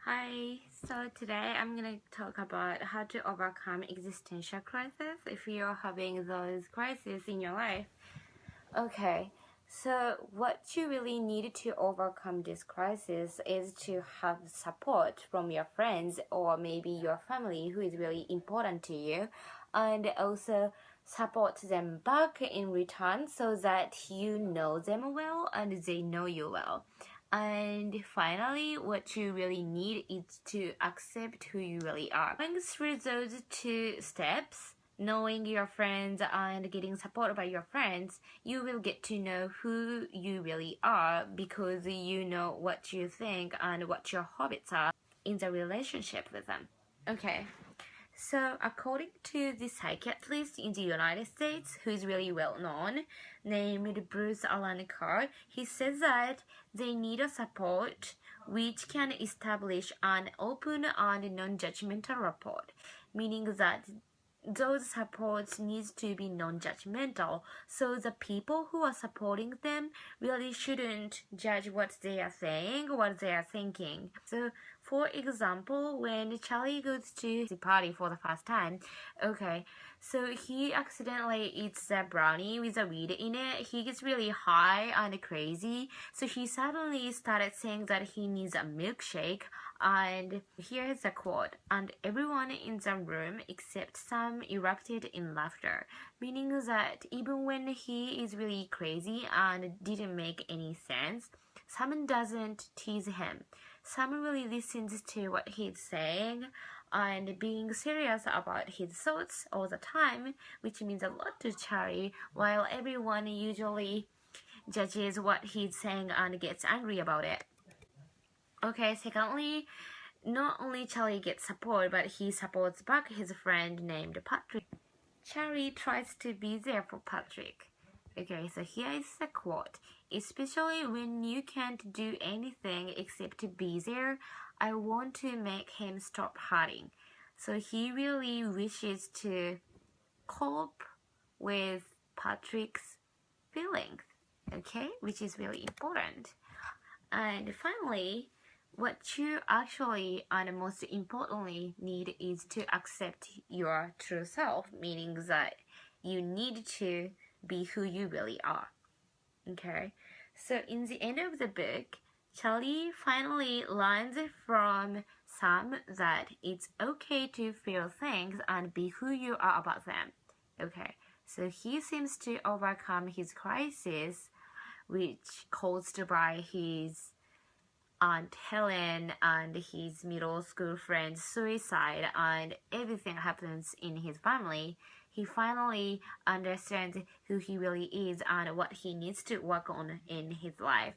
Hi, so today I'm gonna talk about how to overcome existential crisis if you're having those crises in your life. Okay, so what you really need to overcome this crisis is to have support from your friends or maybe your family who is really important to you, and also support them back in return so that you know them well and they know you well. And finally, what you really need is to accept who you really are. Going through those two steps, knowing your friends and getting support by your friends, you will get to know who you really are because you know what you think and what your habits are in the relationship with them. Okay. So, according to the psychiatrist in the United States, who is really well known, named Bruce Alan Carr, he says that they need a support which can establish an open and non-judgmental rapport, meaning that those supports needs to be non-judgmental, so the people who are supporting them really shouldn't judge what they are saying, what they are thinking. So for example, when Charlie goes to the party for the first time, so he accidentally eats a brownie with a weed in it. He gets really high and crazy, so he suddenly started saying that he needs a milkshake. And here's a quote, and everyone in the room except Sam erupted in laughter, meaning that even when he is really crazy and didn't make any sense, Sam doesn't tease him. Sam really listens to what he's saying and being serious about his thoughts all the time, which means a lot to Charlie, while everyone usually judges what he's saying and gets angry about it. Okay, secondly, not only Charlie gets support, but he supports back his friend named Patrick. Charlie tries to be there for Patrick. Okay, so here is the quote. Especially when you can't do anything except to be there, I want to make him stop hurting. So he really wishes to cope with Patrick's feelings, okay, which is really important. And finally, what you actually and most importantly need is to accept your true self, meaning that you need to be who you really are. Okay, so in the end of the book, Charlie finally learns from Sam that it's okay to feel things and be who you are about them. Okay, so he seems to overcome his crisis, which caused by his Aunt Helen and his middle school friend's suicide, and everything happens in his family. He finally understands who he really is and what he needs to work on in his life.